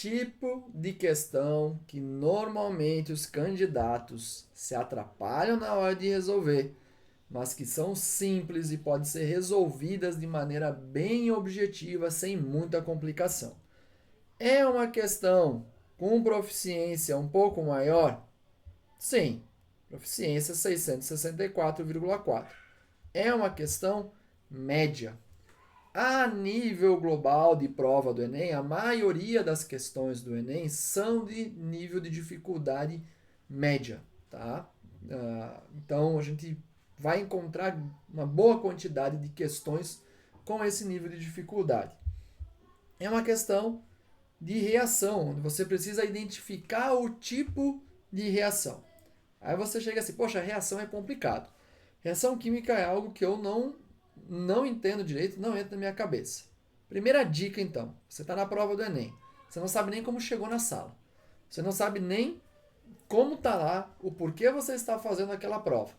tipo de questão que normalmente os candidatos se atrapalham na hora de resolver, mas que são simples e podem ser resolvidas de maneira bem objetiva, sem muita complicação. É uma questão com proficiência um pouco maior? Sim, proficiência 664,4. É uma questão média. A nível global de prova do Enem, a maioria das questões do Enem são de nível de dificuldade média, tá? Então a gente vai encontrar uma boa quantidade de questões com esse nível de dificuldade. É uma questão de reação, onde você precisa identificar o tipo de reação. Aí você chega assim, poxa, a reação é complicado. Reação química é algo que eu não entendo direito, não entra na minha cabeça. Primeira dica, então. Você está na prova do Enem. Você não sabe nem como chegou na sala. Você não sabe nem como está lá, o porquê você está fazendo aquela prova.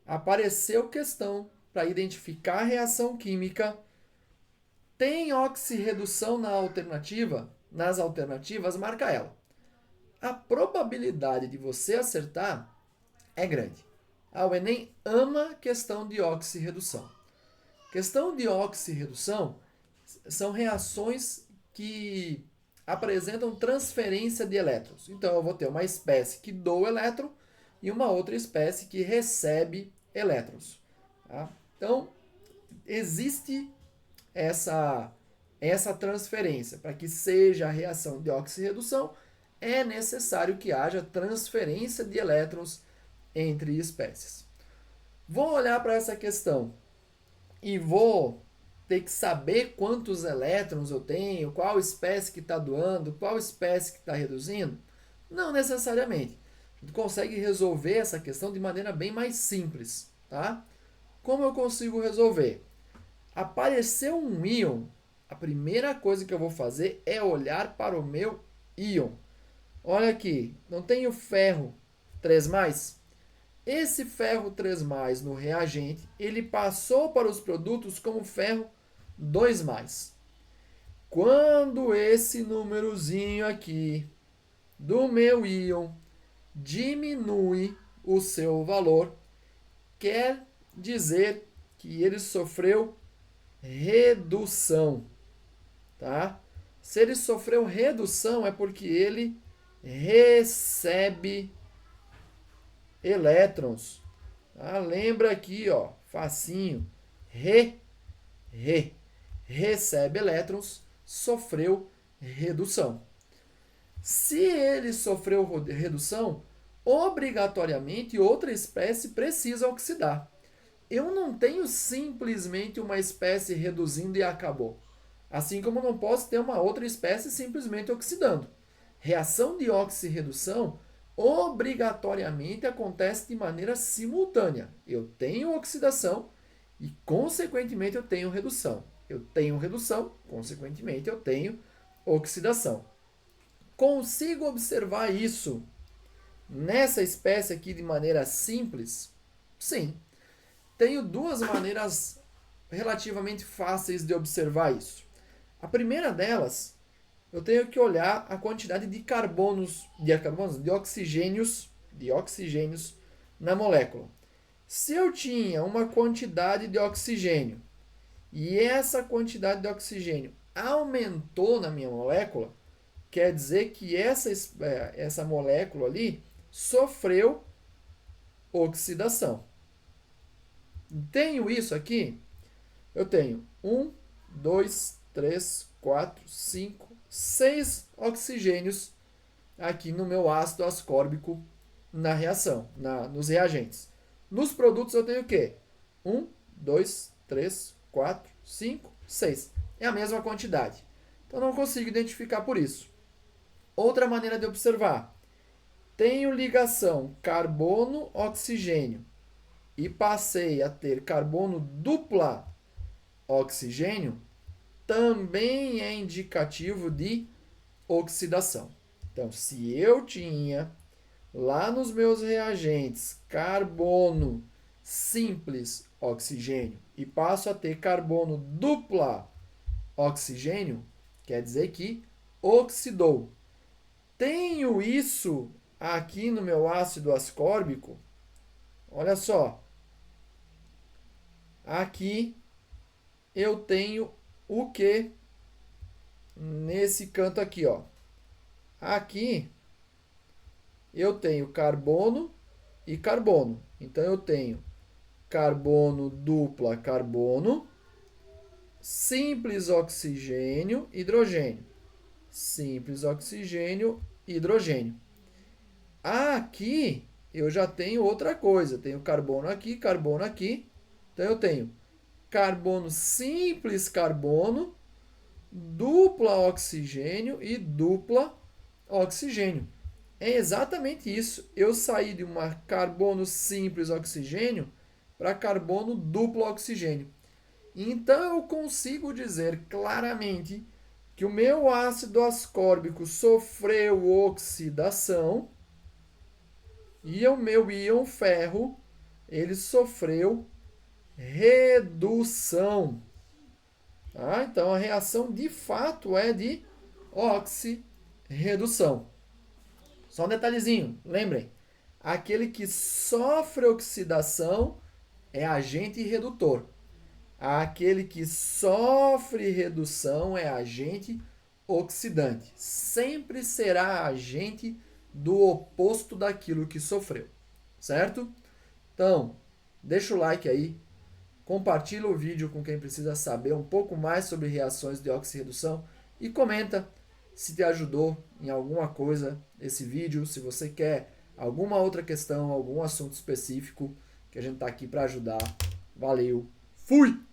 Apareceu questão para identificar a reação química. Tem oxirredução na alternativa? Nas alternativas, marca ela. A probabilidade de você acertar é grande. O Enem ama questão de oxirredução. Questão de oxirredução são reações que apresentam transferência de elétrons. Então, eu vou ter uma espécie que doa elétron e uma outra espécie que recebe elétrons. Tá? Então, existe essa transferência. Para que seja a reação de oxirredução, é necessário que haja transferência de elétrons entre espécies. Vou olhar para essa questão e vou ter que saber quantos elétrons eu tenho, qual espécie que está doando, qual espécie que está reduzindo? Não necessariamente. A gente consegue resolver essa questão de maneira bem mais simples, tá? Como eu consigo resolver? Apareceu um íon, a primeira coisa que eu vou fazer é olhar para o meu íon. Olha aqui, não tem o ferro 3+? Esse ferro 3+, no reagente, ele passou para os produtos como ferro 2+. Quando esse númerozinho aqui do meu íon diminui o seu valor, quer dizer que ele sofreu redução, tá? Se ele sofreu redução é porque ele recebe elétrons. Tá? Lembra aqui, ó, facinho. Recebe elétrons, sofreu redução. Se ele sofreu redução, obrigatoriamente outra espécie precisa oxidar. Eu não tenho simplesmente uma espécie reduzindo e acabou. Assim como não posso ter uma outra espécie simplesmente oxidando. Reação de oxirredução obrigatoriamente acontece de maneira simultânea. Eu tenho oxidação e, consequentemente, eu tenho redução. Eu tenho redução, consequentemente, eu tenho oxidação. Consigo observar isso nessa espécie aqui de maneira simples? Sim. Tenho duas maneiras relativamente fáceis de observar isso. A primeira delas, eu tenho que olhar a quantidade de de oxigênios na molécula. Se eu tinha uma quantidade de oxigênio e essa quantidade de oxigênio aumentou na minha molécula, quer dizer que essa molécula ali sofreu oxidação. Tenho isso aqui? Eu tenho 1, 2, 3, 4, 5, 6 oxigênios aqui no meu ácido ascórbico na reação, nos reagentes. Nos produtos eu tenho o quê? 1, 2, 3, 4, 5, 6. É a mesma quantidade. Então não consigo identificar por isso. Outra maneira de observar. Tenho ligação carbono-oxigênio e passei a ter carbono dupla oxigênio, também é indicativo de oxidação. Então, se eu tinha lá nos meus reagentes carbono simples oxigênio e passo a ter carbono dupla oxigênio, quer dizer que oxidou. tenho isso aqui no meu ácido ascórbico, olha só. Aqui eu tenho o que nesse canto aqui, ó. Aqui eu tenho carbono e carbono. Então eu tenho carbono dupla carbono, simples oxigênio, hidrogênio. Simples oxigênio, hidrogênio. Aqui eu já tenho outra coisa. Tenho carbono aqui, carbono aqui. Então eu tenho carbono simples carbono, dupla oxigênio e dupla oxigênio. É exatamente isso. Eu saí de uma carbono simples oxigênio para carbono duplo oxigênio. Então eu consigo dizer claramente que o meu ácido ascórbico sofreu oxidação e o meu íon ferro ele sofreu redução. Tá? Então a reação de fato é de oxirredução. Só um detalhezinho, lembrem, aquele que sofre oxidação é agente redutor. Aquele que sofre redução é agente oxidante. Sempre será agente do oposto daquilo que sofreu, certo? Então, deixa o like aí, compartilha o vídeo com quem precisa saber um pouco mais sobre reações de oxirredução e comenta se te ajudou em alguma coisa esse vídeo, se você quer alguma outra questão, algum assunto específico, que a gente está aqui para ajudar. Valeu, fui!